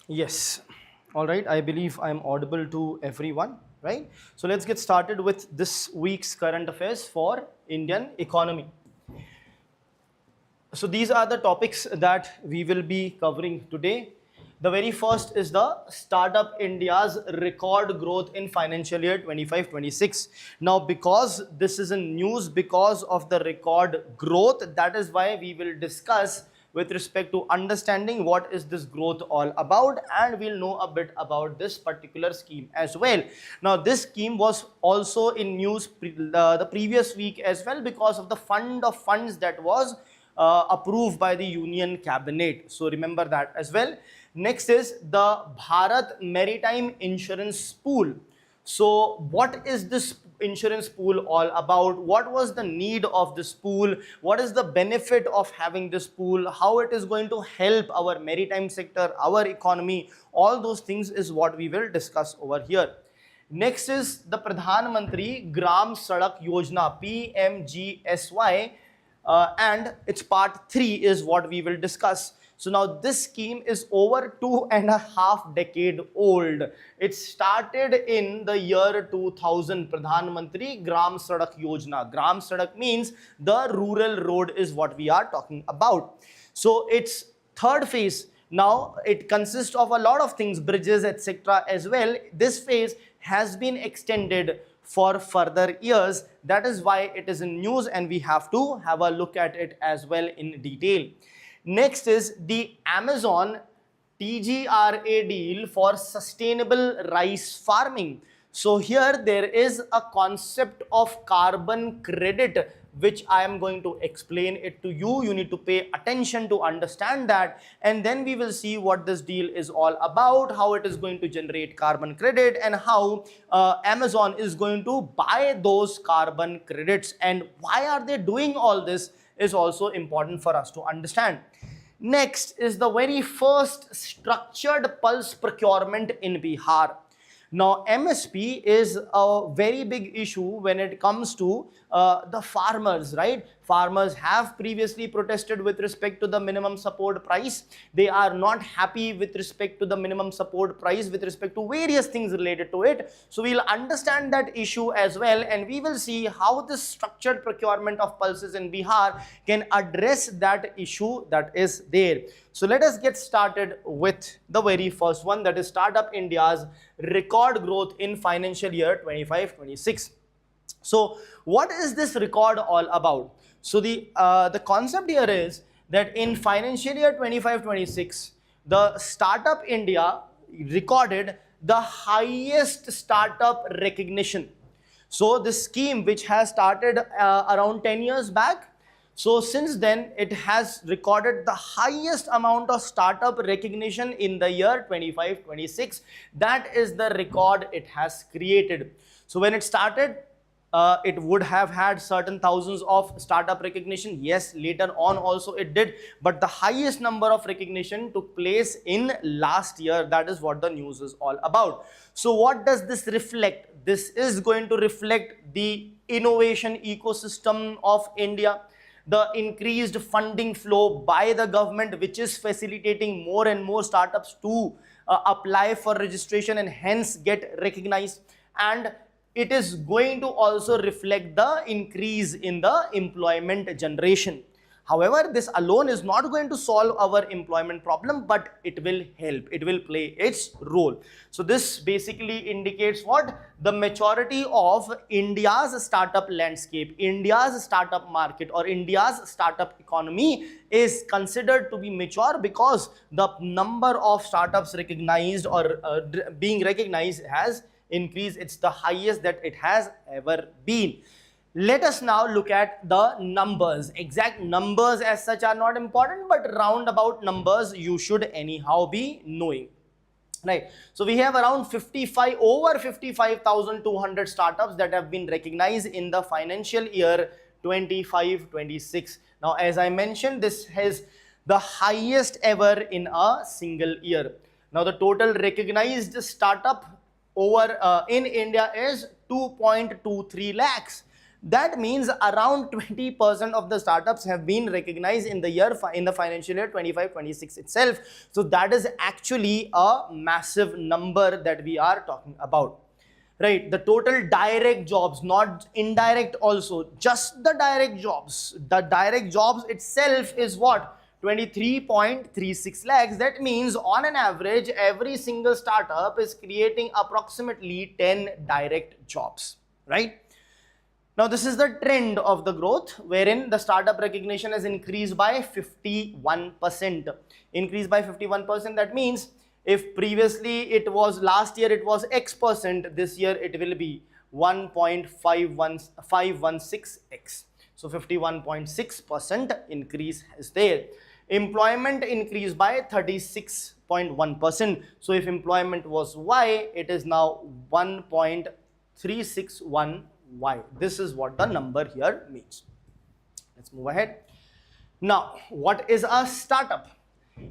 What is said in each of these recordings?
Yes. All right. I believe I'm audible to everyone, right? So let's get started with this week's current affairs for Indian economy. So these are the topics that we will be covering today. The very first is the Startup India's record growth in financial year 25-26. Now, because this is in news because of the record growth, that is why we will discuss with respect to understanding what is this growth all about, and we'll know a bit about this particular scheme as well. Now, this scheme was also in news the previous week as well because of the fund of funds that was approved by the Union Cabinet. So remember that as well. Next is the Bharat Maritime Insurance Pool. So what is this insurance pool all about? What was the need of this pool? What is the benefit of having this pool? How it is going to help our maritime sector, our economy? All those things is what we will discuss over here. Next is the Pradhan Mantri Gram Sadak Yojana, PMGSY, and its part 3 is what we will discuss. So now this scheme is over 2.5 decade old. It started in the year 2000. Pradhan Mantri Gram Sadak Yojana. Gram Sadak means the rural road is what we are talking about. So its third phase. Now it consists of a lot of things, bridges, etc. as well. This phase has been extended for further years. That is why it is in news and we have to have a look at it as well in detail. Next is the Amazon TGRA deal for sustainable rice farming. So here there is a concept of carbon credit which I am going to explain it to you. You need to pay attention to understand that, and then we will see what this deal is all about, how it is going to generate carbon credit, and how Amazon is going to buy those carbon credits, and why are they doing all this is also important for us to understand. Next is the very first structured pulse procurement in Bihar. Now, MSP is a very big issue when it comes to the farmers, right? Farmers have previously protested with respect to the minimum support price. They are not happy with respect to the minimum support price with respect to various things related to it. So we'll understand that issue as well, and we will see how this structured procurement of pulses in Bihar can address that issue that is there. So let us get started with the very first one, that is Startup India's record growth in financial year 25-26. So what is this record all about? So the concept here is that in financial year 25-26, the Startup India recorded the highest startup recognition. So this scheme, which has started around 10 years back, so since then, it has recorded the highest amount of startup recognition in the year 25-26. That is the record it has created. So when it started, it would have had certain thousands of startup recognition. Yes, later on also it did, but the highest number of recognition took place in last year. That is what the news is all about. So what does this reflect? This is going to reflect the innovation ecosystem of India, the increased funding flow by the government, which is facilitating more and more startups to apply for registration and hence get recognized, and it is going to also reflect the increase in the employment generation. However, this alone is not going to solve our employment problem, but it will help. It will play its role. So this basically indicates what? The maturity of India's startup landscape, India's startup market, or India's startup economy is considered to be mature because the number of startups recognized or being recognized has increased. It's the highest that it has ever been. Let us now look at the numbers. Exact numbers as such are not important, but roundabout numbers you should anyhow be knowing. Right. So we have around over 55,200 startups that have been recognized in the financial year 25-26. Now, as I mentioned, this is the highest ever in a single year. Now, the total recognized startup over in India is 2.23 lakhs. That means around 20% of the startups have been recognized in the financial year 25-26 itself. So that is actually a massive number that we are talking about. Right, the total direct jobs, not indirect also, just the direct jobs. The direct jobs itself is what? 23.36 lakhs. That means on an average, every single startup is creating approximately 10 direct jobs, right? Now, this is the trend of the growth wherein the startup recognition has increased by 51%. Increased by 51%, that means if previously it was, last year it was X percent, this year it will be 1.516x. So 51.6% increase is there. Employment increased by 36.1%. So if employment was Y, it is now 1.361 Y. This is what the number here means. Let's move ahead. Now, what is a startup?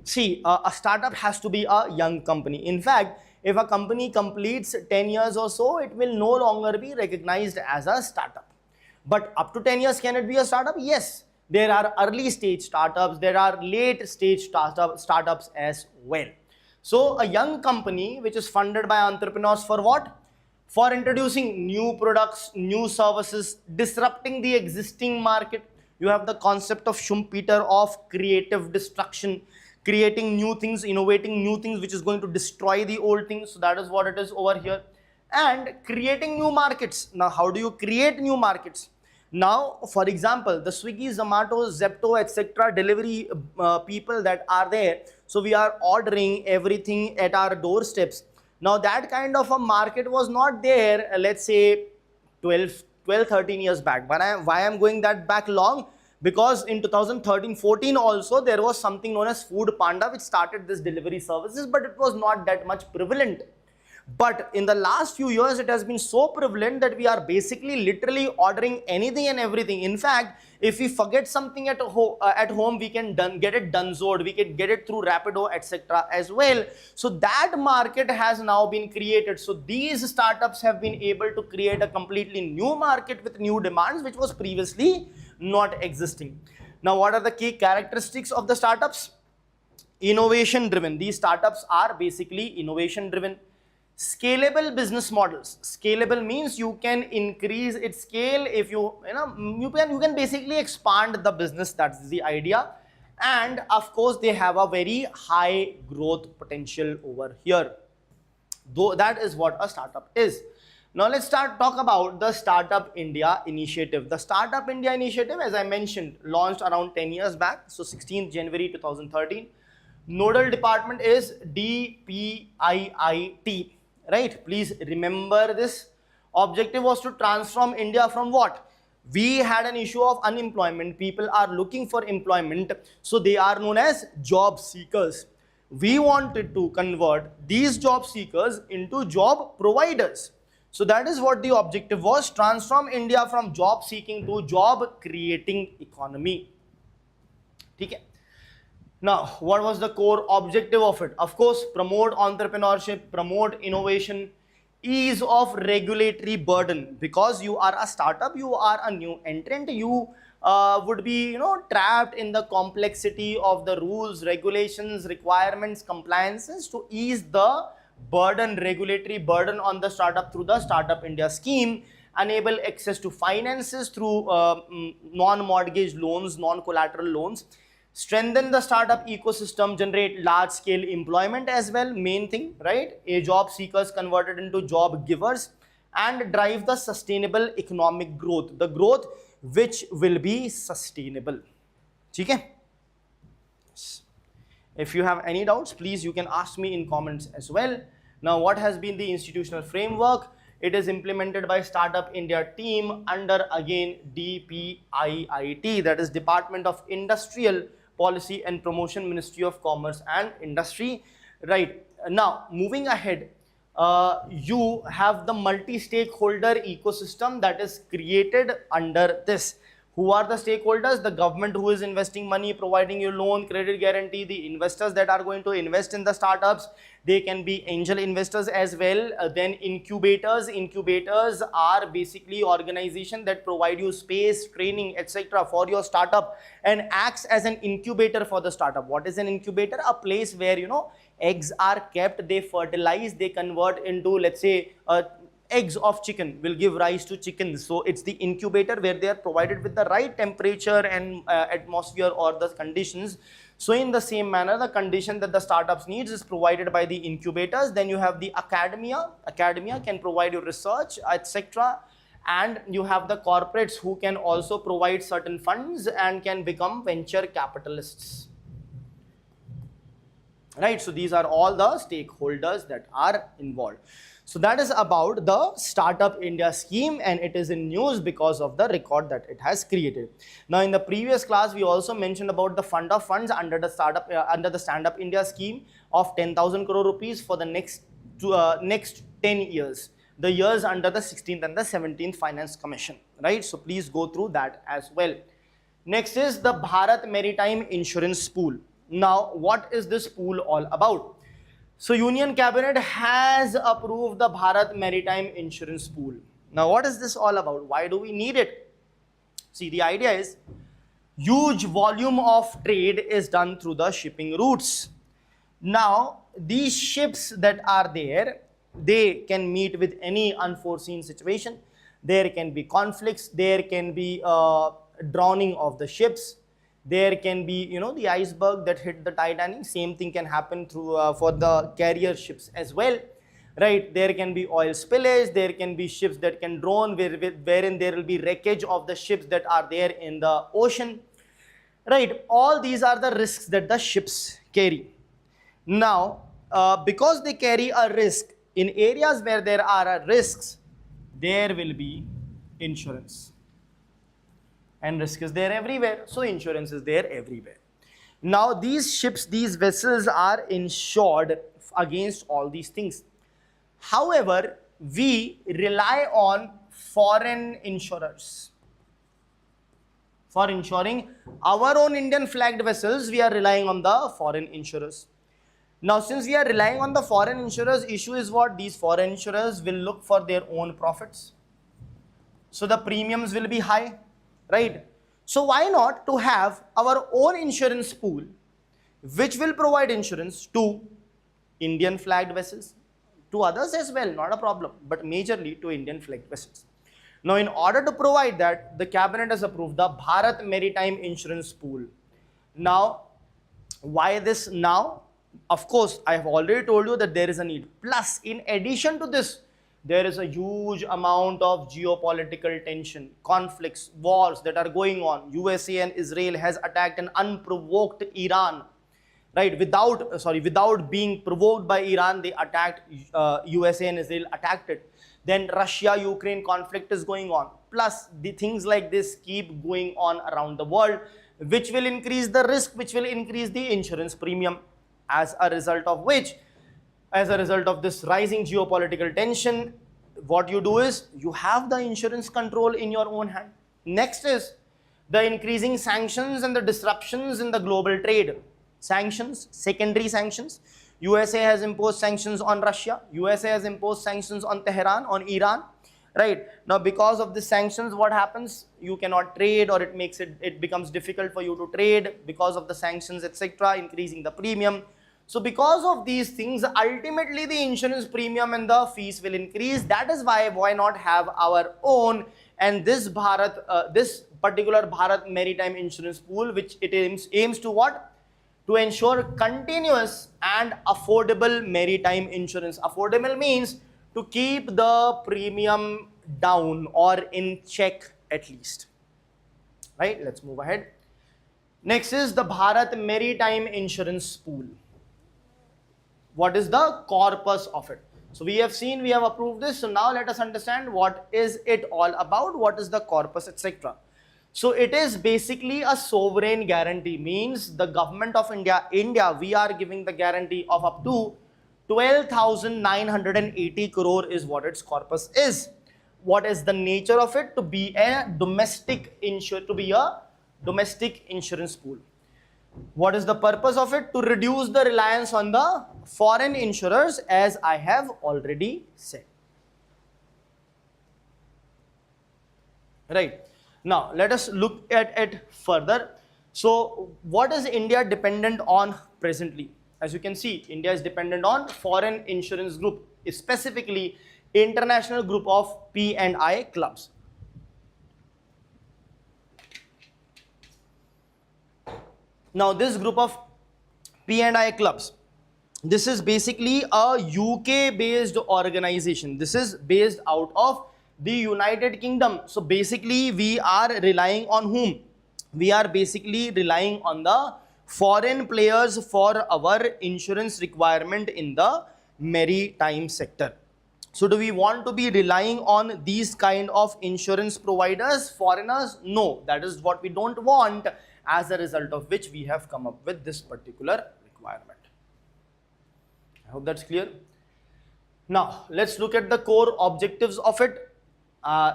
See, a startup has to be a young company. In fact, if a company completes 10 years or so, it will no longer be recognized as a startup. But up to 10 years, can it be a startup? Yes. There are early stage startups, there are late stage startups as well. So, a young company which is funded by entrepreneurs for what? For introducing new products, new services, disrupting the existing market. You have the concept of Schumpeter of creative destruction, creating new things, innovating new things which is going to destroy the old things. So that is what it is over here. And creating new markets. Now, how do you create new markets? Now, for example, the Swiggy, Zomato, Zepto, etc. delivery people that are there. So we are ordering everything at our doorsteps. Now that kind of a market was not there, let's say 13 years back. Why I'm going that back long? Because in 2013-14 also there was something known as Food Panda which started this delivery services, but it was not that much prevalent. But in the last few years, it has been so prevalent that we are basically literally ordering anything and everything. In fact, if we forget something at home, we can get it donezoed, we can get it through Rapido, etc. as well. So that market has now been created. So these startups have been able to create a completely new market with new demands, which was previously not existing. Now, what are the key characteristics of the startups? Innovation driven. These startups are basically innovation driven. Scalable business models. Scalable means you can increase its scale if you can basically expand the business. That's the idea. And of course, they have a very high growth potential over here. Though that is what a startup is. Now let's talk about the Startup India initiative. The Startup India initiative, as I mentioned, launched around 10 years back. So 16th January 2013. Nodal department is DPIIT. Right, please remember this. Objective was to transform India from what? We had an issue of unemployment. People are looking for employment, so they are known as job seekers. We wanted to convert these job seekers into job providers. So that is what the objective was, transform India from job seeking to job creating economy. Okay. Now, what was the core objective of it? Of course, promote entrepreneurship, promote innovation, ease of regulatory burden. Because you are a startup, you are a new entrant, you would be, trapped in the complexity of the rules, regulations, requirements, compliances. To ease the burden, regulatory burden on the startup through the Startup India scheme, enable access to finances through non-mortgage loans, non-collateral loans. Strengthen the startup ecosystem, generate large-scale employment as well, main thing, right? A job seekers converted into job givers, and drive the sustainable economic growth, the growth which will be sustainable. Okay? If you have any doubts, please you can ask me in comments as well. Now, what has been the institutional framework? It is implemented by Startup India team under again DPIIT, that is Department of Industrial Policy and Promotion, Ministry of Commerce and Industry. Right, now moving ahead, you have the multi-stakeholder ecosystem that is created under this. Who are the stakeholders? The government who is investing money, providing you loan, credit guarantee, the investors that are going to invest in the startups. They can be angel investors as well. Then incubators. Incubators are basically organizations that provide you space, training, etc. for your startup and acts as an incubator for the startup. What is an incubator? A place where, you know, eggs are kept, they fertilize, they convert into, let's say, eggs of chicken will give rise to chickens. So it's the incubator where they are provided with the right temperature and atmosphere or the conditions. So in the same manner, the condition that the startups needs is provided by the incubators. Then you have the academia. Academia can provide you research, etc. And you have the corporates who can also provide certain funds and can become venture capitalists. Right, so these are all the stakeholders that are involved. So that is about the Startup India scheme, and it is in news because of the record that it has created. Now in the previous class, we also mentioned about the fund of funds under the Stand Up India scheme of 10,000 crore rupees for the next 10 years. The years under the 16th and the 17th Finance Commission, right? So please go through that as well. Next is the Bharat Maritime Insurance Pool. Now, what is this pool all about? So, Union Cabinet has approved the Bharat Maritime Insurance Pool. Now, what is this all about? Why do we need it? See, the idea is huge volume of trade is done through the shipping routes. Now, these ships that are there, they can meet with any unforeseen situation. There can be conflicts, there can be drowning of the ships. There can be, you know, the iceberg that hit the Titanic. Same thing can happen through for the carrier ships as well, right? There can be oil spillage. There can be ships that can drown, wherein there will be wreckage of the ships that are there in the ocean, right? All these are the risks that the ships carry. Now, because they carry a risk, in areas where there are risks, there will be insurance. And risk is there everywhere, so insurance is there everywhere. Now these ships, these vessels are insured against all these things. However, we rely on foreign insurers. For insuring our own Indian flagged vessels, we are relying on the foreign insurers. Now since we are relying on the foreign insurers, issue is what? These foreign insurers will look for their own profits. So the premiums will be high. Right? So why not to have our own insurance pool, which will provide insurance to Indian flagged vessels, to others as well, not a problem, but majorly to Indian flagged vessels. Now in order to provide that, the cabinet has approved the Bharat Maritime Insurance Pool. Now, why this now? Of course, I have already told you that there is a need. Plus, in addition to this, there is a huge amount of geopolitical tension, conflicts, wars that are going on. USA and Israel has attacked an unprovoked Iran, right? Without being provoked by Iran, they attacked, USA and Israel attacked it. Then Russia-Ukraine conflict is going on. Plus, the things like this keep going on around the world, which will increase the risk, which will increase the insurance premium. As a result of which, as a result of this rising geopolitical tension, what you do is you have the insurance control in your own hand. Next is the increasing sanctions and the disruptions in the global trade. Sanctions, secondary sanctions. USA has imposed sanctions on Russia. USA has imposed sanctions on Tehran, on Iran. Right? Now, because of the sanctions, what happens? You cannot trade, or it becomes difficult for you to trade because of the sanctions, etc., increasing the premium. So because of these things, ultimately the insurance premium and the fees will increase. That is why not have our own, and this particular Bharat Maritime Insurance Pool, which it aims to what? To ensure continuous and affordable maritime insurance. Affordable means to keep the premium down or in check at least. Right? Let's move ahead. Next is the Bharat Maritime Insurance Pool. What is the corpus of it? So we have seen, we have approved this. So now let us understand what is it all about, what is the corpus, etc. So it is basically a sovereign guarantee, means the government of India, we are giving the guarantee of up to 12,980 crore is what its corpus is. What is the nature of it? To be a domestic insurance pool. What is the purpose of it? To reduce the reliance on the foreign insurers, as I have already said. Right. Now, let us look at it further. So, what is India dependent on presently? As you can see, India is dependent on foreign insurance group, specifically international group of P&I clubs. Now, this group of P&I clubs, this is basically a UK based organization. This is based out of the United Kingdom. So basically we are relying on whom? We are basically relying on the foreign players for our insurance requirement in the maritime sector. So do we want to be relying on these kind of insurance providers, foreigners? No, that is what we don't want, as a result of which we have come up with this particular requirement. I hope that's clear. Now let's look at the core objectives of it.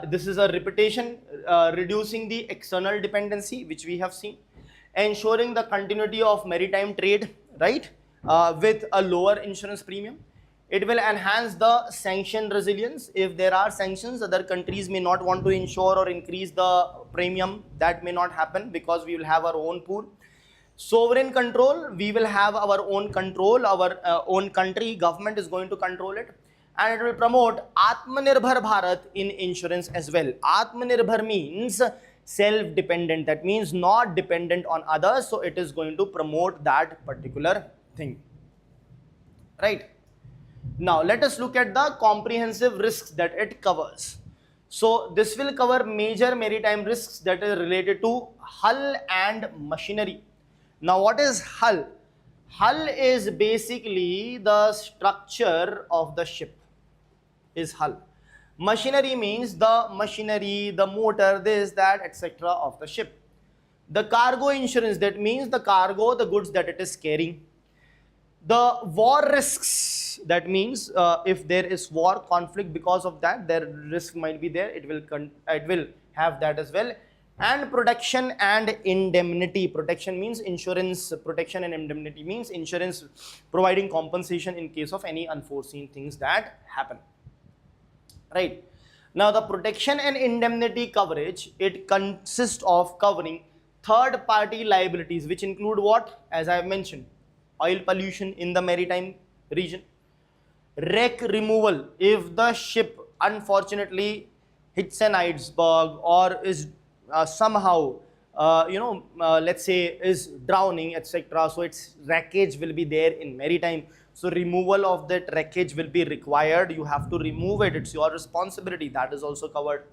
This is a repetition, reducing the external dependency, which we have seen, ensuring the continuity of maritime trade, right, with a lower insurance premium. It will enhance the sanction resilience. If there are sanctions, other countries may not want to insure or increase the premium. That may not happen because we will have our own pool. Sovereign control, we will have our own control, our own country, government is going to control it. And it will promote Atmanirbhar Bharat in insurance as well. Atmanirbhar means self-dependent. That means not dependent on others. So it is going to promote that particular thing. Right. Now let us look at the comprehensive risks that it covers. So this will cover major maritime risks that are related to hull and machinery. Now what is hull? Hull is basically the structure of the ship. Is hull. Machinery means the machinery, the motor, this, that, etc. of the ship. The cargo insurance, that means the cargo, the goods that it is carrying. The war risks, that means if there is war, conflict, because of that, their risk might be there. It will have that as well. And protection and indemnity. Protection means insurance. Protection and indemnity means insurance providing compensation in case of any unforeseen things that happen. Right. Now the protection and indemnity coverage, it consists of covering third party liabilities, which include what? As I have mentioned, oil pollution in the maritime region, wreck removal, if the ship unfortunately hits an iceberg or is somehow let's say is drowning, etc. So its wreckage will be there in maritime. So removal of that wreckage will be required. You have to remove it. It's your responsibility. That is also covered.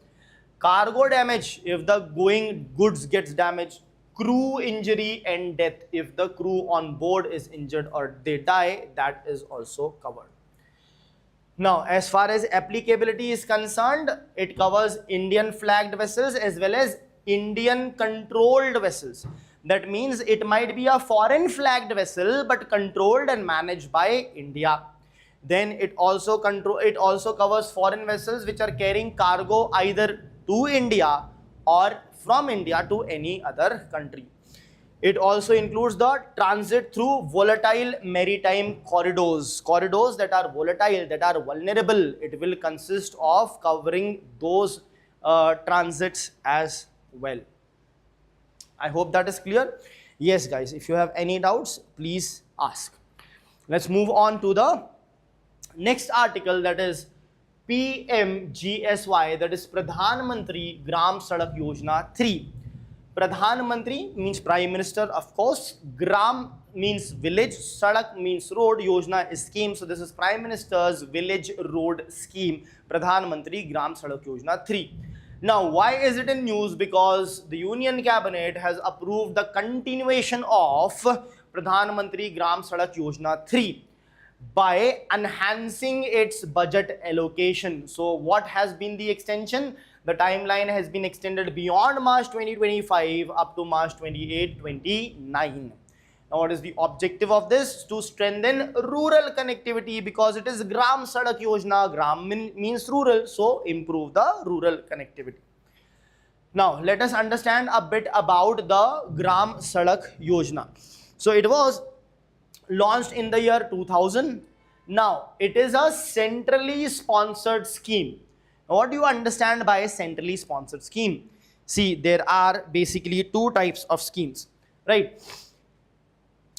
Cargo damage, if the going goods gets damaged. Crew injury and death, if the crew on board is injured or they die, that is also covered. Now, as far as applicability is concerned, it covers Indian flagged vessels as well as Indian controlled vessels. That means it might be a foreign flagged vessel but controlled and managed by India. Then it also covers foreign vessels which are carrying cargo either to India or from India to any other country. It also includes the transit through volatile maritime corridors. Corridors that are volatile, that are vulnerable. It will consist of covering those transits as well. I hope that is clear. Yes, guys, if you have any doubts, please ask. Let's move on to the next article, that is PMGSY, that is Pradhan Mantri Gram Sadak Yojana 3. Pradhan Mantri means Prime Minister, of course. Gram means village, Sadak means road, Yojana is scheme. So this is Prime Minister's village road scheme, Pradhan Mantri Gram Sadak Yojana 3. Now, why is it in news? Because the Union Cabinet has approved the continuation of Pradhan Mantri Gram Sadak Yojana 3 by enhancing its budget allocation. So what has been the extension? The timeline has been extended beyond March 2025 up to March 28, 29. Now what is the objective of this? To strengthen rural connectivity, because it is Gram Sadak Yojana. Gram means rural, so improve the rural connectivity. Now let us understand a bit about the Gram Sadak Yojana. So it was launched in the year 2000. Now it is a centrally sponsored scheme. Now, what do you understand by a centrally sponsored scheme? See, there are basically two types of schemes, right?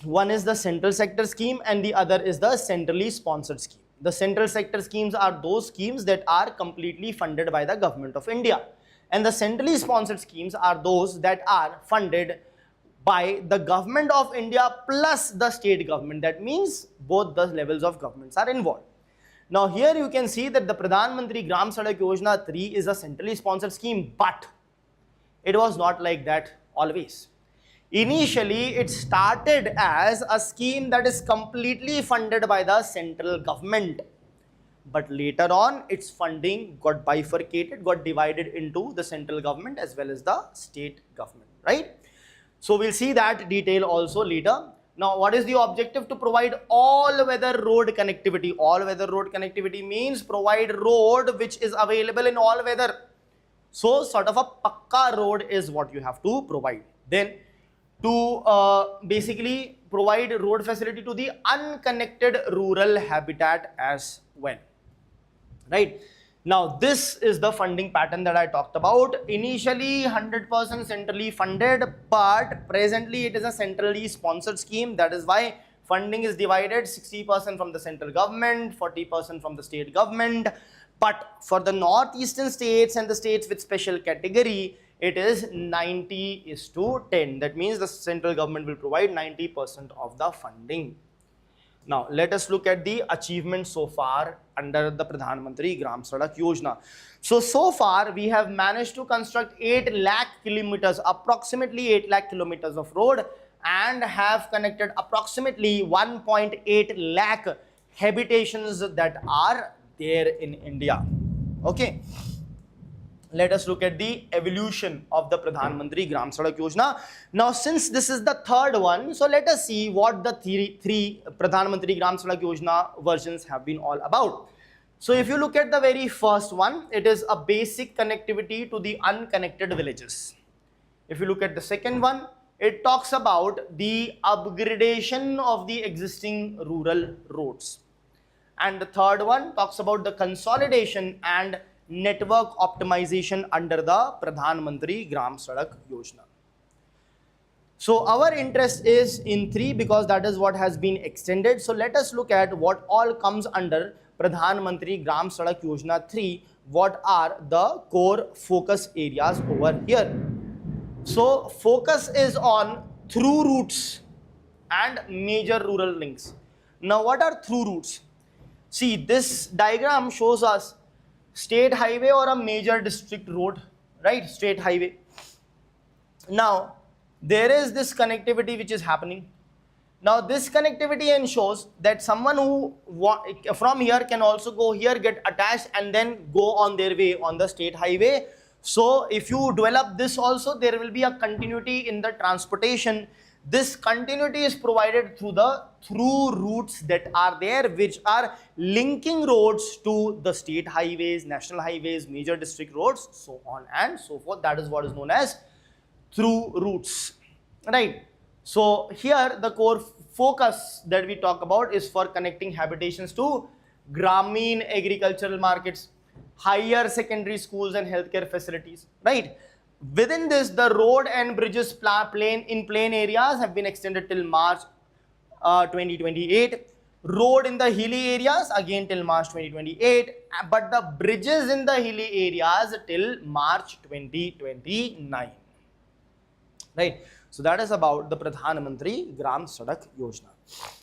One is the central sector scheme and the other is the centrally sponsored scheme. The central sector schemes are those schemes that are completely funded by the government of India, and the centrally sponsored schemes are those that are funded by the government of India plus the state government. That means both the levels of governments are involved. Now here you can see that the Pradhan Mantri Gram Sadak Yojana 3 is a centrally sponsored scheme, but it was not like that always. Initially, it started as a scheme that is completely funded by the central government. But later on, its funding got bifurcated, got divided into the central government as well as the state government, right? So we'll see that detail also later. Now, what is the objective? To provide all-weather road connectivity. All-weather road connectivity means provide road which is available in all weather. So, sort of a pakka road is what you have to provide. Then, to basically provide road facility to the unconnected rural habitat as well, right? Now this is the funding pattern that I talked about. Initially 100% centrally funded, but presently it is a centrally sponsored scheme. That is why funding is divided 60% from the central government, 40% from the state government. But for the northeastern states and the states with special category, it is 90:10. That means the central government will provide 90% of the funding. Now let us look at the achievements so far under the Pradhan Mantri Gram Sadak Yojana. So far we have managed to construct 8 lakh kilometers, approximately 8 lakh kilometers of road, and have connected approximately 1.8 lakh habitations that are there in India. Okay. Let us look at the evolution of the Pradhan Mantri Gram Sadak Yojana. Now, since this is the third one, so let us see what the three Pradhan Mantri Gram Sadak Yojana versions have been all about. So, if you look at the very first one, it is a basic connectivity to the unconnected villages. If you look at the second one, it talks about the upgradation of the existing rural roads. And the third one talks about the consolidation and network optimization under the Pradhan Mantri Gram Sadak Yojana. So our interest is in 3 because that is what has been extended. So let us look at what all comes under Pradhan Mantri Gram Sadak Yojana 3. What are the core focus areas over here? So focus is on through routes and major rural links. Now what are through routes? See, this diagram shows us state highway or a major district road, right? State highway. Now, there is this connectivity which is happening. Now, this connectivity ensures that someone who from here can also go here, get attached, and then go on their way on the state highway. So, if you develop this also, there will be a continuity in the transportation. This continuity is provided through the through routes that are there, which are linking roads to the state highways, national highways, major district roads, so on and so forth. That is what is known as through routes, right? So here the core focus that we talk about is for connecting habitations to Grameen agricultural markets, higher secondary schools and healthcare facilities, right? Within this, the road and bridges plain areas have been extended till March 2028. Road in the hilly areas again till March 2028, but the bridges in the hilly areas till March 2029. Right. So that is about the Pradhan Mantri Gram Sadak Yojana.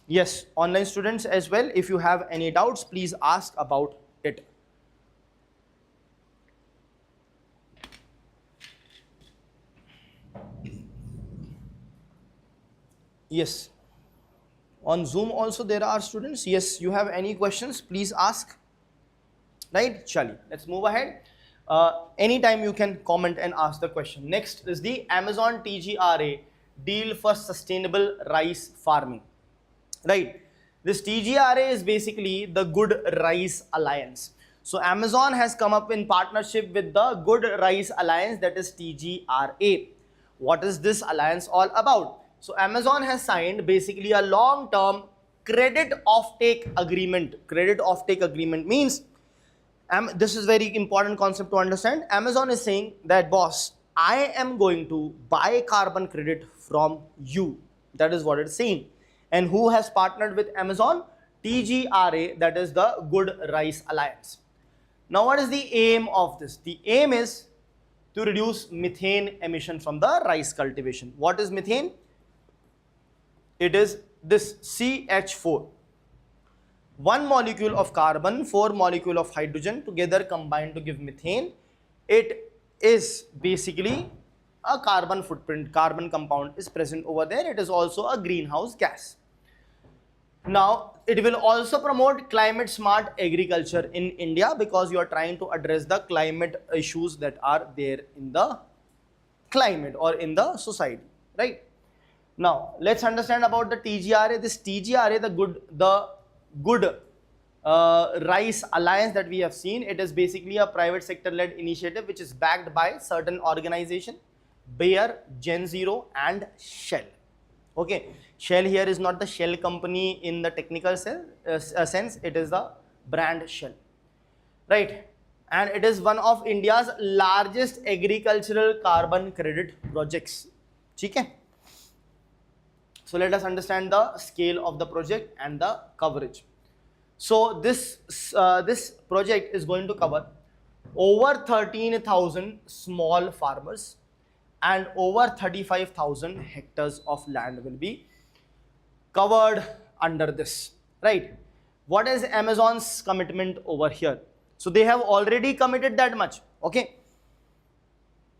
Yes, online students as well, if you have any doubts, please ask about it. Yes, on Zoom also there are students. Yes, you have any questions, please ask. Right, Chali, let's move ahead. Anytime you can comment and ask the question. Next is the Amazon TGRA deal for sustainable rice farming, right? This TGRA is basically the Good Rice Alliance. So Amazon has come up in partnership with the Good Rice Alliance, that is TGRA. What is this alliance all about? So Amazon has signed basically a long-term credit offtake agreement. Credit offtake agreement means, this is very important concept to understand. Amazon is saying that, boss, I am going to buy carbon credit from you. That is what it's saying. And who has partnered with Amazon? TGRA, that is the Good Rice Alliance. Now, what is the aim of this? The aim is to reduce methane emission from the rice cultivation. What is methane? It is this CH4. One molecule of carbon, 4 molecules of hydrogen together combined to give methane. It is basically a carbon footprint. Carbon compound is present over there. It is also a greenhouse gas. Now, it will also promote climate smart agriculture in India, because you are trying to address the climate issues that are there in the climate or in the society, right? Now, let's understand about the TGRA. This TGRA, the Good Rice Alliance that we have seen, it is basically a private sector led initiative which is backed by certain organization, Bayer, Gen Zero and Shell. Okay, Shell here is not the Shell company in the technical sense, it is the brand Shell, right? And it is one of India's largest agricultural carbon credit projects. Okay? So let us understand the scale of the project and the coverage. So this project is going to cover over 13,000 small farmers and over 35,000 hectares of land will be covered under this, right? What is Amazon's commitment over here? So they have already committed that much, okay?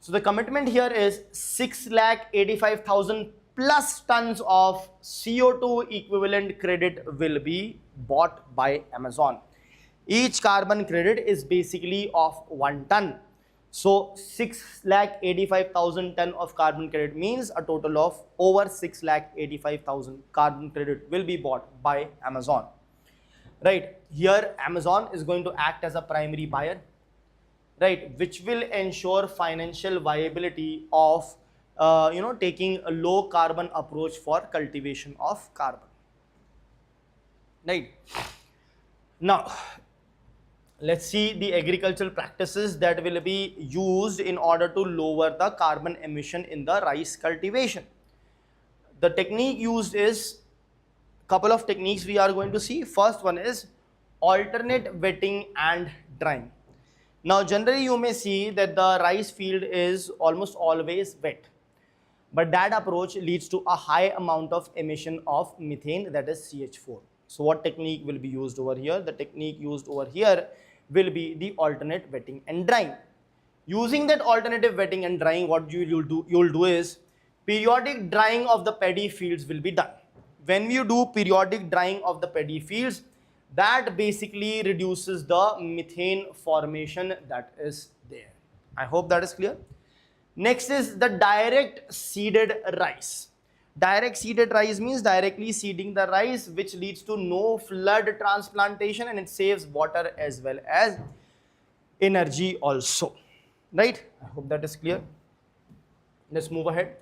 So the commitment here is 6,85,000 plus tons of CO2 equivalent credit will be bought by Amazon. Each carbon credit is basically of 1 ton. So 6,85,000 ton of carbon credit means a total of over 6,85,000 carbon credit will be bought by Amazon. Right, here Amazon is going to act as a primary buyer, right, which will ensure financial viability of taking a low carbon approach for cultivation of carbon. Right. Now, let's see the agricultural practices that will be used in order to lower the carbon emission in the rice cultivation. The technique used is, couple of techniques we are going to see. First one is alternate wetting and drying. Now, generally you may see that the rice field is almost always wet, but that approach leads to a high amount of emission of methane, that is CH4. So what technique will be used over here? The technique used over here will be the alternate wetting and drying. Using that alternative wetting and drying, what you'll do is periodic drying of the paddy fields will be done. When you do periodic drying of the paddy fields, that basically reduces the methane formation that is there. I hope that is clear. Next is the direct seeded rice. Direct seeded rice means directly seeding the rice, which leads to no flood transplantation and it saves water as well as energy also. Right? I hope that is clear. Let's move ahead.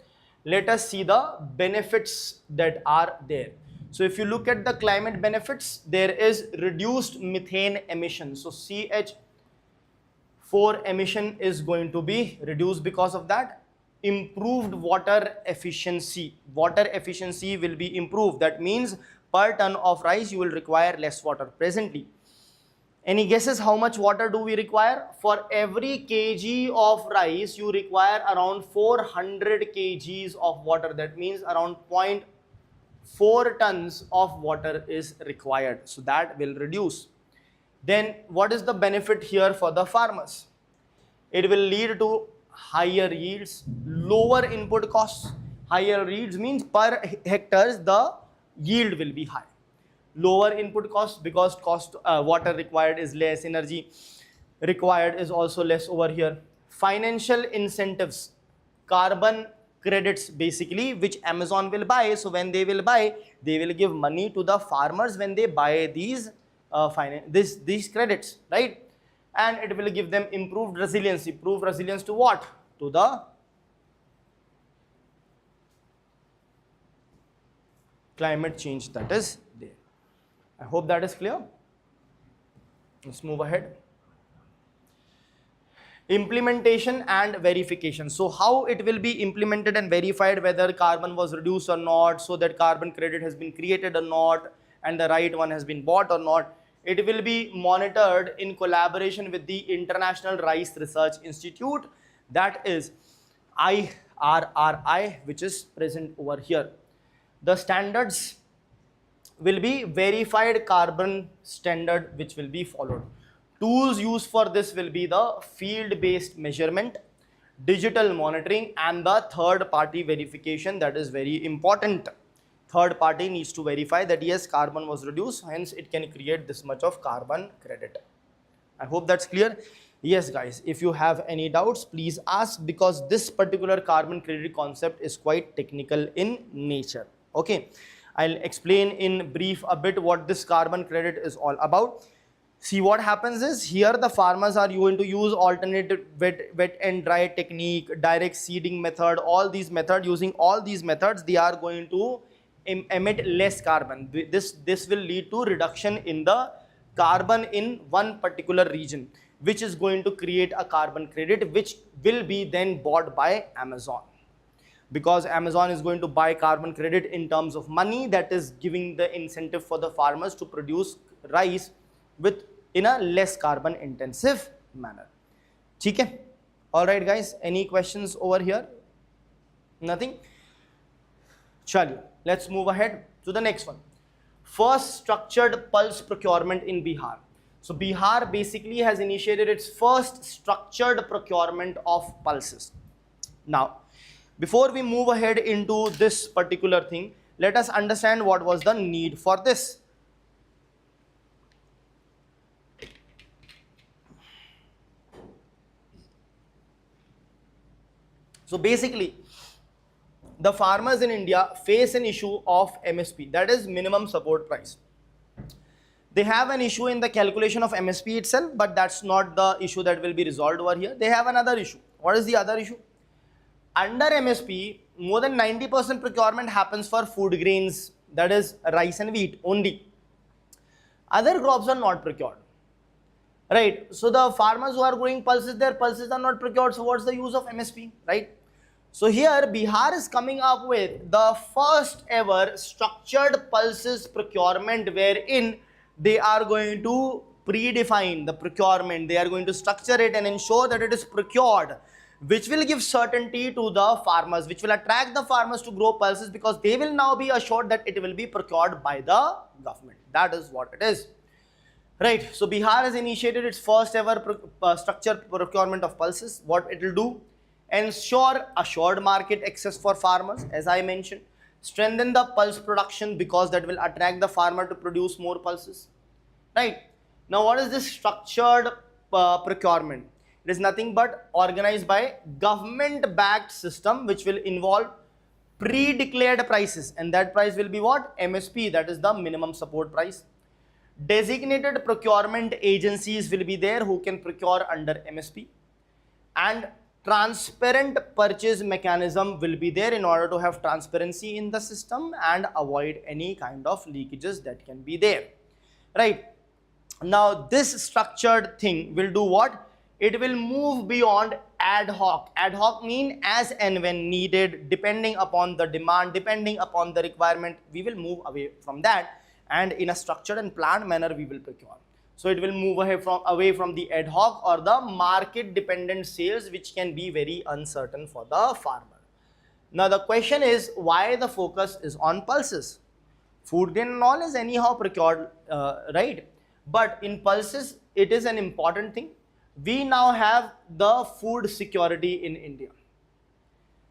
Let us see the benefits that are there. So if you look at the climate benefits, there is reduced methane emission. So CH4 emission is going to be reduced because of that. Improved water efficiency. Water efficiency will be improved. That means per ton of rice you will require less water presently. Any guesses how much water do we require? For every kg of rice you require around 400 kgs of water. That means around 0.4 tons of water is required. So that will reduce. Then what is the benefit here for the farmers? It will lead to higher yields, lower input costs. Higher yields means per hectares the yield will be high. Lower input costs because water required is less, energy required is also less over here. Financial incentives. Carbon credits basically, which Amazon will buy. So when they will buy, they will give money to the farmers when they buy these these credits, right? And it will give them improved resilience. Improved resilience to what? To the climate change that is there. I hope that is clear. Let's move ahead. Implementation and verification. So how it will be implemented and verified, whether carbon was reduced or not, so that carbon credit has been created or not, and the right one has been bought or not. It will be monitored in collaboration with the International Rice Research Institute, that is IRRI, which is present over here. The standards will be verified carbon standard which will be followed. Tools used for this will be the field-based measurement, digital monitoring, and the third-party verification. That is very important. Third party needs to verify that yes, carbon was reduced, hence it can create this much of carbon credit. I hope that's clear. Yes guys, if you have any doubts, please ask, because this particular carbon credit concept is quite technical in nature. Okay, I'll explain in brief a bit what this carbon credit is all about. See, what happens is, here the farmers are going to use alternative wet and dry technique, direct seeding method, all these methods. Using all these methods, they are going to emit less carbon. This will lead to reduction in the carbon in one particular region, which is going to create a carbon credit, which will be then bought by Amazon. Because Amazon is going to buy carbon credit in terms of money, that is giving the incentive for the farmers to produce rice in a less carbon intensive manner. Okay? Alright guys, any questions over here? Nothing? Chalo, let's move ahead to the next one. First structured pulse procurement in Bihar. So Bihar basically has initiated its first structured procurement of pulses. Now, before we move ahead into this particular thing, let us understand what was the need for this. So basically, the farmers in India face an issue of MSP, that is minimum support price. They have an issue in the calculation of MSP itself, but that's not the issue that will be resolved over here. They have another issue. What is the other issue? Under MSP, more than 90% procurement happens for food grains, that is rice and wheat only. Other crops are not procured. Right? So the farmers who are growing pulses, their pulses are not procured. So what's the use of MSP? Right? So here Bihar is coming up with the first ever structured pulses procurement, wherein they are going to predefine the procurement. They are going to structure it and ensure that it is procured, which will give certainty to the farmers, which will attract the farmers to grow pulses, because they will now be assured that it will be procured by the government. That is what it is. Right. So Bihar has initiated its first ever structured procurement of pulses. What it will do? Ensure assured market access for farmers, as I mentioned. Strengthen the pulse production, because that will attract the farmer to produce more pulses. Right. Now, what is this structured procurement? It is nothing but organized by government-backed system, which will involve pre-declared prices, and that price will be what? MSP, that is the minimum support price. Designated procurement agencies will be there who can procure under MSP, and transparent purchase mechanism will be there in order to have transparency in the system and avoid any kind of leakages that can be there. Right. Now, this structured thing will do what? It will move beyond ad hoc. Ad hoc mean as and when needed, depending upon the demand, depending upon the requirement. We will move away from that, and in a structured and planned manner we will procure. So it will move away from the ad hoc or the market dependent sales, which can be very uncertain for the farmer. Now the question is, why the focus is on pulses? Food grain and all is anyhow procured, right? But in pulses, it is an important thing. We now have the food security in India,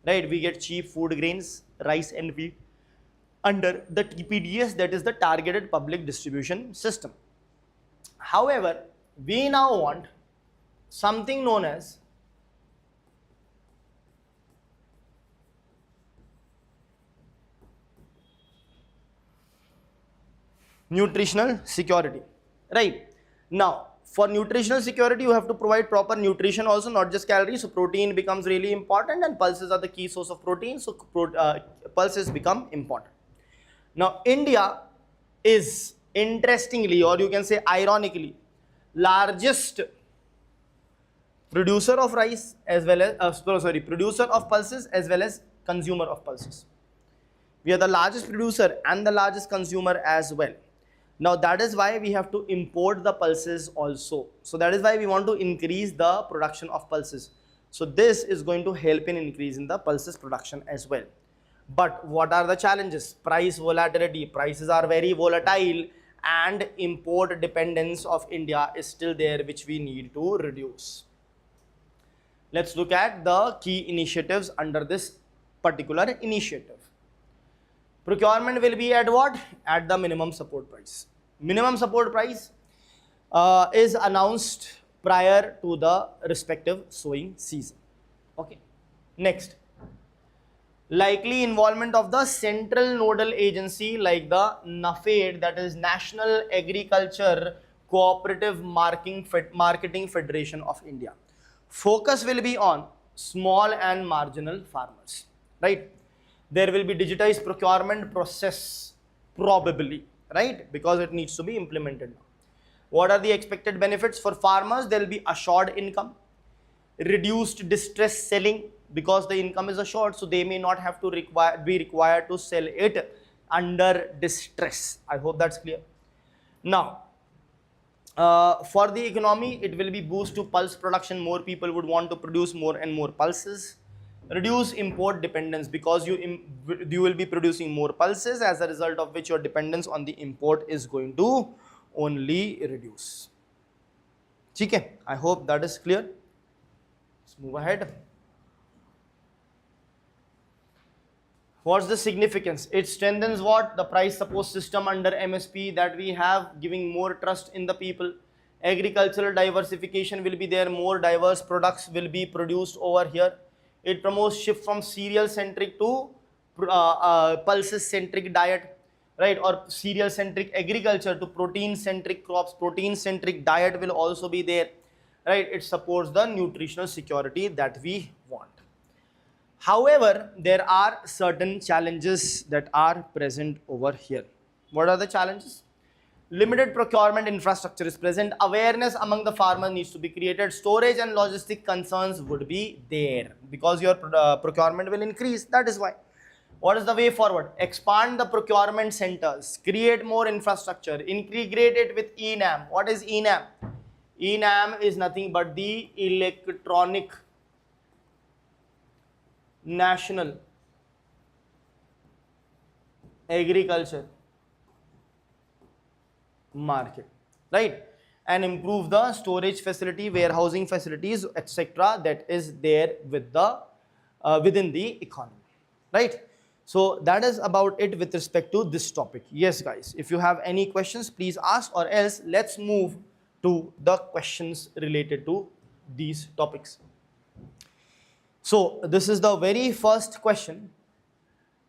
right? We get cheap food grains, rice and wheat under the TPDS, that is the Targeted Public Distribution System. However, we now want something known as nutritional security, right? Now, for nutritional security, you have to provide proper nutrition also, not just calories. So protein becomes really important, and pulses are the key source of protein. So pulses become important. Now, India is interestingly, or you can say ironically, largest producer of rice as well as producer of pulses as well as consumer of pulses. We are the largest producer and the largest consumer as well. Now that is why we have to import the pulses also. So that is why we want to increase the production of pulses. So this is going to help in increasing the pulses production as well. But what are the challenges? Price volatility. Prices are very volatile, and import dependence of India is still there, which we need to reduce. Let's look at the key initiatives under this particular initiative. Procurement will be at what? At the minimum support price. Minimum support price is announced prior to the respective sowing season. Okay. Next, likely involvement of the central nodal agency like the NAFED, that is National Agriculture Cooperative Marketing Federation of India. Focus will be on small and marginal farmers, right? There will be digitized procurement process probably, right? Because it needs to be implemented now. What are the expected benefits for farmers? There will be assured income, reduced distress selling, because the income is assured, so they may not have to be required to sell it under distress. I hope that's clear. Now, for the economy, it will be boost to pulse production. More people would want to produce more and more pulses. Reduce import dependence, because you will be producing more pulses, as a result of which your dependence on the import is going to only reduce. Okay, I hope that is clear. Let's move ahead. What's the significance? It strengthens what? The price support system under MSP that we have, giving more trust in the people. Agricultural diversification will be there. More diverse products will be produced over here. It promotes shift from cereal centric to pulses centric diet, right? Or cereal centric agriculture to protein centric crops. Protein centric diet will also be there, right? It supports the nutritional security that we want. However, there are certain challenges that are present over here. What are the challenges? Limited procurement infrastructure is present. Awareness among the farmers needs to be created. Storage and logistic concerns would be there, because your procurement will increase. That is why. What is the way forward? Expand the procurement centers, create more infrastructure, integrate it with ENAM. What is ENAM? ENAM is nothing but the electronic National Agriculture Market, right? And improve the storage facility, warehousing facilities, etc. that is there with the within the economy, right? So that is about it with respect to this topic. Yes, guys, if you have any questions, please ask, or else let's move to the questions related to these topics. So this is the very first question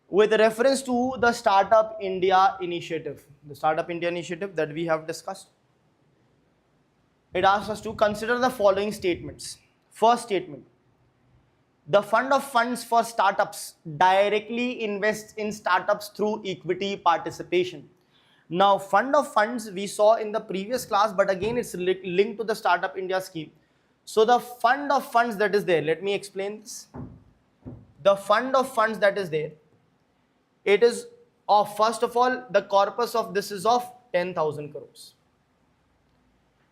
with reference to the Startup India initiative. The Startup India initiative that we have discussed. It asks us to consider the following statements. First statement: the fund of funds for startups directly invests in startups through equity participation. Now, fund of funds we saw in the previous class, but again it's linked to the Startup India scheme. So the fund of funds that is there, let me explain this. The fund of funds that is there, it is of, first of all, the corpus of this is of 10,000 crores.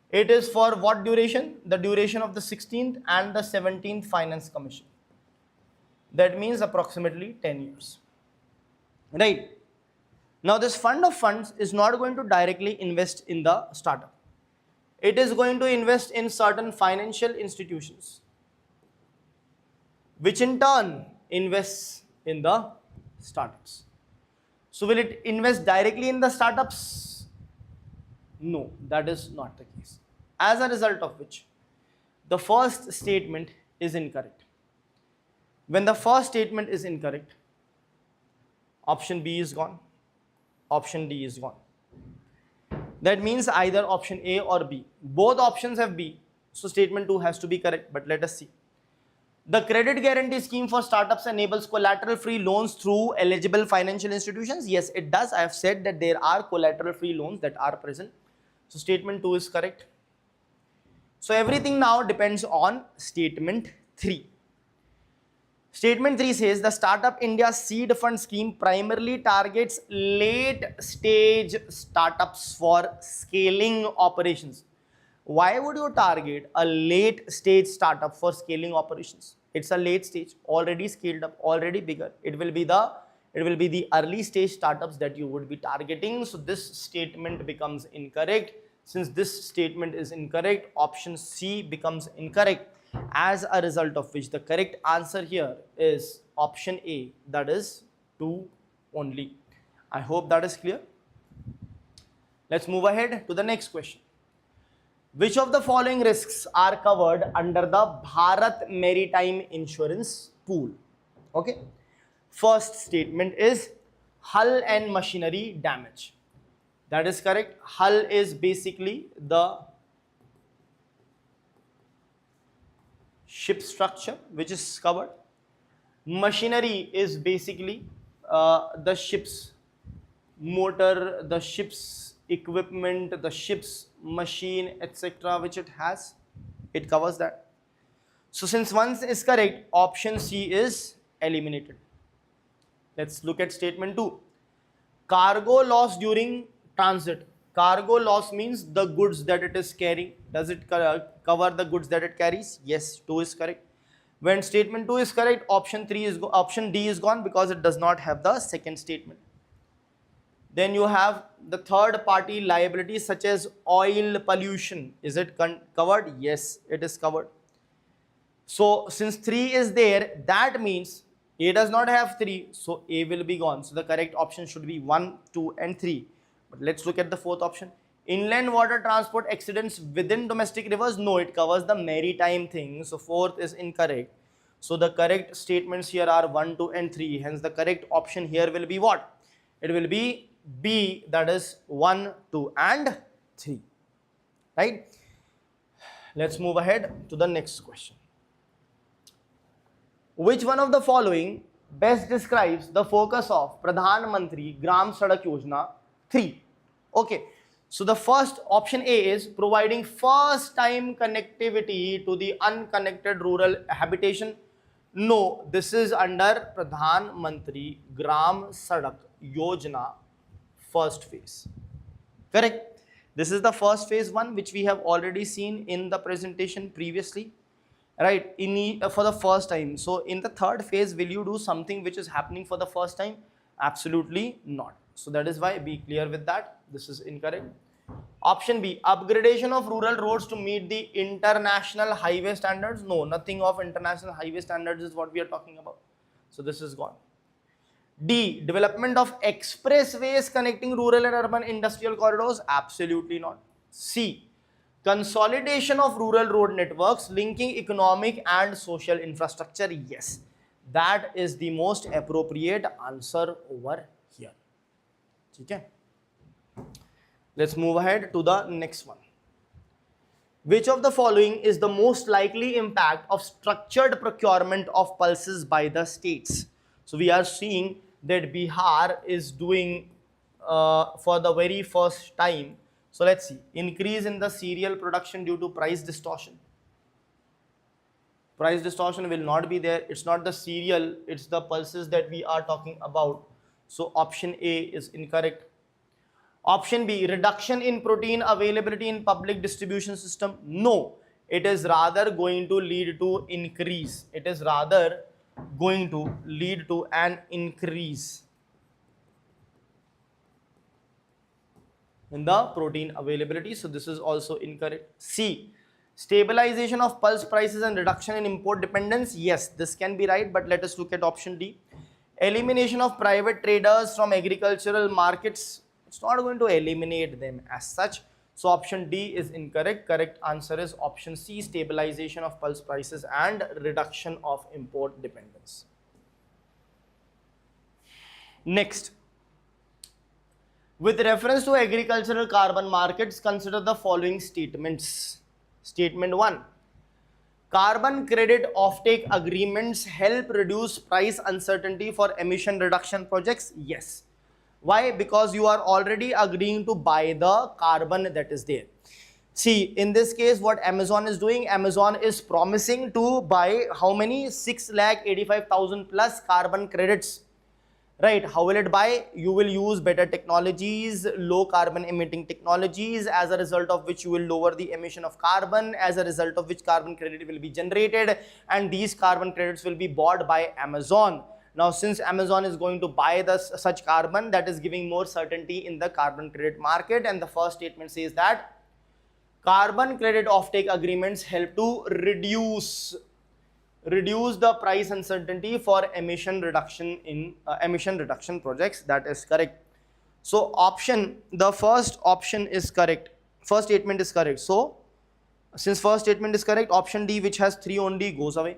It is for what duration? The duration of the 16th and the 17th Finance Commission. That means approximately 10 years. Right. Now this fund of funds is not going to directly invest in the startup. It is going to invest in certain financial institutions, which in turn invests in the startups. So will it invest directly in the startups? No, that is not the case. As a result of which, the first statement is incorrect. When the first statement is incorrect, option B is gone, option D is gone. That means either option A or B. Both options have B. So statement 2 has to be correct, but let us see. The credit guarantee scheme for startups enables collateral-free loans through eligible financial institutions. Yes, it does. I have said that there are collateral-free loans that are present. So statement 2 is correct. So everything now depends on statement 3. Statement 3 says the Startup India Seed Fund scheme primarily targets late stage startups for scaling operations. Why would you target a late stage startup for scaling operations? It's a late stage, already scaled up, already bigger. It will be the early stage startups that you would be targeting. So this statement becomes incorrect. Since this statement is incorrect, option C becomes incorrect, as a result of which the correct answer here is option A, that is 2 only. I hope that is clear. Let's move ahead to the next question. Which of the following risks are covered under the Bharat Maritime Insurance Pool? Okay. First statement is hull and machinery damage. That is correct. Hull is basically the ship structure which is covered. Machinery is basically the ship's motor, the ship's equipment, the ship's machine, etc. which it has. It covers that. So since one is correct, option C is eliminated. Let's look at statement 2. Cargo loss during transit. Cargo loss means the goods that it is carrying. Does it cover the goods that it carries? Yes, 2 is correct. When statement 2 is correct, option D is gone because it does not have the second statement. Then you have the third party liabilities such as oil pollution. Is it covered? Yes, it is covered. So since 3 is there, that means A does not have 3, so A will be gone. So the correct option should be 1, 2 and 3. But let's look at the fourth option. Inland water transport accidents within domestic rivers. No, it covers the maritime thing. So fourth is incorrect. So the correct statements here are 1, 2 and 3. Hence the correct option here will be what? It will be B, that is 1, 2 and 3. Right? Let's move ahead to the next question. Which one of the following best describes the focus of Pradhan Mantri Gram Sadak Yojana 3? Okay, so the first option A is providing first time connectivity to the unconnected rural habitation. No, this is under Pradhan Mantri Gram Sadak Yojana first phase. Correct? This is the first phase 1 which we have already seen in the presentation previously. Right, for the first time. So in the third phase, will you do something which is happening for the first time? Absolutely not. So that is why be clear with that. This is incorrect. Option B, upgradation of rural roads to meet the international highway standards. No, nothing of international highway standards is what we are talking about. So this is gone. D, development of expressways connecting rural and urban industrial corridors. Absolutely not. C, consolidation of rural road networks linking economic and social infrastructure. Yes, that is the most appropriate answer over here. Okay. Let's move ahead to the next one. Which of the following is the most likely impact of structured procurement of pulses by the states? So we are seeing that Bihar is doing for the very first time. So let's see, increase in the cereal production due to price distortion. Price distortion will not be there. It's not the cereal, it's the pulses that we are talking about. So option A is incorrect. Option B, reduction in protein availability in public distribution system. No, it is rather going to lead to increase. It is rather going to lead to an increase in the protein availability. So this is also incorrect. C, stabilization of pulse prices and reduction in import dependence. Yes, this can be right, but let us look at option D. Elimination of private traders from agricultural markets. It's not going to eliminate them as such. So option D is incorrect. Correct answer is option C, stabilization of pulse prices and reduction of import dependence. Next, With reference to agricultural carbon markets, consider the following statements. Statement 1. Carbon credit offtake agreements help reduce price uncertainty for emission reduction projects. Yes. Why? Because you are already agreeing to buy the carbon that is there. See, in this case, what Amazon is doing, Amazon is promising to buy how many? 6,85,000 plus carbon credits. Right? How will it buy? You will use better technologies, low carbon emitting technologies, as a result of which you will lower the emission of carbon, as a result of which carbon credit will be generated, and these carbon credits will be bought by Amazon. Now, since Amazon is going to buy such carbon, that is giving more certainty in the carbon credit market, and the first statement says that carbon credit offtake agreements help to reduce the price uncertainty for emission reduction in emission reduction projects. That is correct. So the first option is correct. First statement is correct. So since first statement is correct, option D, which has 3 only, goes away.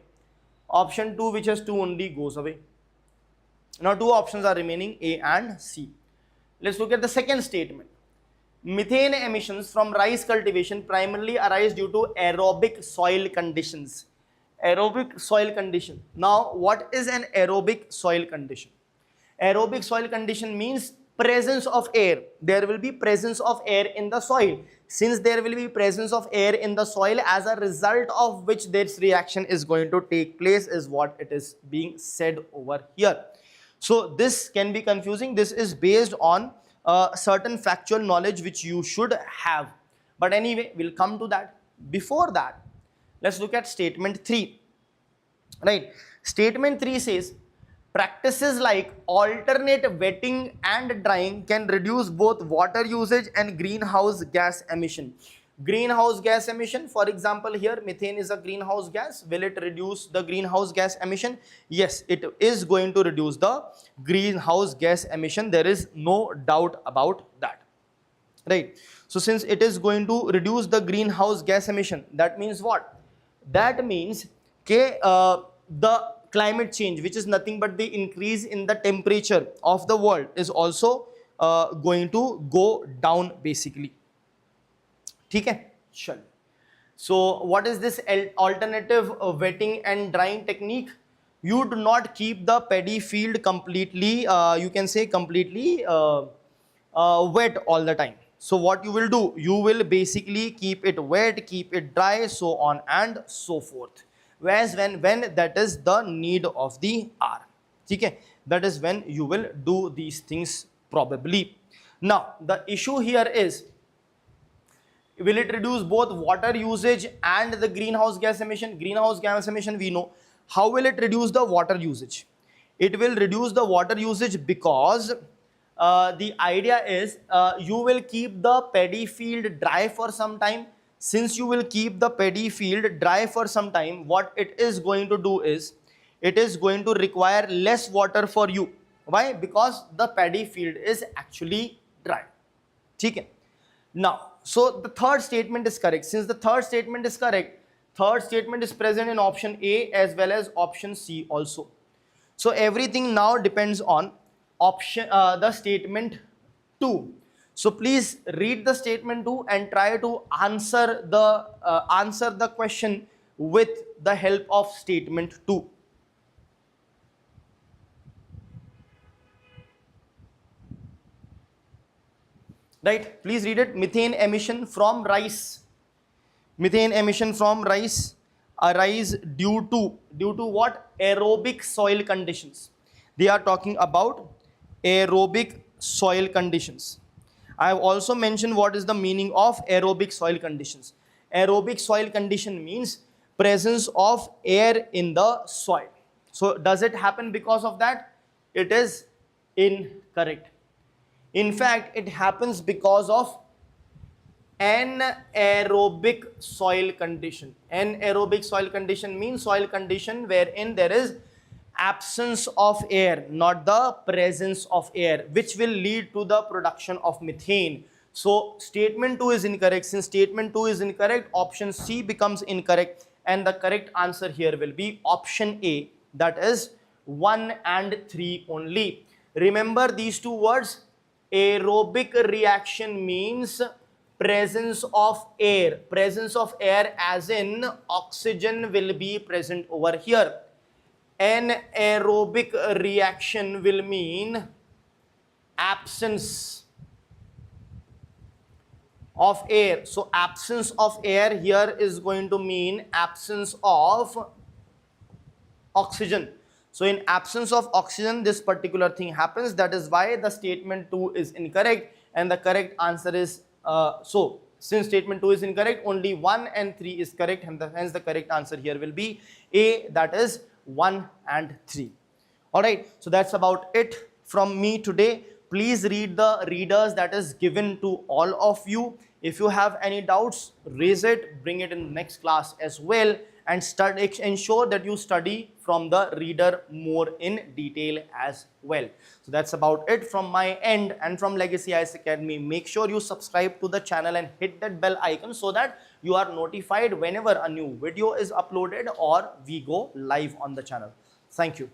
Option 2, which has 2 only, goes away. Now 2 options are remaining, A and C. Let's look at the second statement. Methane emissions from rice cultivation primarily arise due to aerobic soil conditions. Aerobic soil condition. Now, what is an aerobic soil condition? Aerobic soil condition means presence of air. There will be presence of air in the soil. Since there will be presence of air in the soil, as a result of which this reaction is going to take place, is what it is being said over here. So this can be confusing. This is based on certain factual knowledge which you should have. But anyway, we'll come to that. Before that, let's look at statement 3. Right? Statement 3 says, practices like alternate wetting and drying can reduce both water usage and greenhouse gas emission. Greenhouse gas emission, for example, here methane is a greenhouse gas. Will it reduce the greenhouse gas emission? Yes, it is going to reduce the greenhouse gas emission. There is no doubt about that. Right? So since it is going to reduce the greenhouse gas emission, that means what? That means the climate change, which is nothing but the increase in the temperature of the world, is also going to go down basically. Okay? Sure. So what is this alternative wetting and drying technique? You do not keep the paddy field completely, you can say completely wet all the time. So what you will do, you will basically keep it wet, keep it dry, so on and so forth. Whereas when that is the need of the hour. Okay? That is when you will do these things probably. Now the issue here is, will it reduce both water usage and the greenhouse gas emission? Greenhouse gas emission we know. How will it reduce the water usage? It will reduce the water usage because the idea is you will keep the paddy field dry for some time. Since you will keep the paddy field dry for some time, what it is going to do is, it is going to require less water for you. Why? Because the paddy field is actually dry. Okay? Now, so the third statement is correct. Since the third statement is correct, third statement is present in option A as well as option C also. So everything now depends on option the statement 2. So please read the statement 2 and try to answer the question with the help of statement 2. Right? Please read it. Methane emission from rice. Methane emission from rice arise due to what? Aerobic soil conditions. They are talking about aerobic soil conditions. I have also mentioned what is the meaning of aerobic soil conditions. Aerobic soil condition means presence of air in the soil. So does it happen because of that? It is incorrect. In fact, it happens because of anaerobic soil condition. Anaerobic soil condition means soil condition wherein there is absence of air, not the presence of air, which will lead to the production of methane. So statement 2 is incorrect. Since statement 2 is incorrect, option C becomes incorrect, and the correct answer here will be option A, that is 1 and 3 only. Remember these two words, Aerobic reaction means presence of air. Presence of air as in oxygen will be present over here. Anaerobic reaction will mean absence of air. So absence of air here is going to mean absence of oxygen. So in absence of oxygen, this particular thing happens. That is why the statement 2 is incorrect, and the correct answer is so since statement 2 is incorrect, only 1 and 3 is correct, and hence the correct answer here will be A, that is 1 and 3. All right, so that's about it from me today. Please read the readers that is given to all of you. If you have any doubts, raise it, bring it in the next class as well, and ensure that you study from the reader more in detail as well. So that's about it from my end and from Legacy IAS Academy. Make sure you subscribe to the channel and hit that bell icon so that you are notified whenever a new video is uploaded or we go live on the channel. Thank you.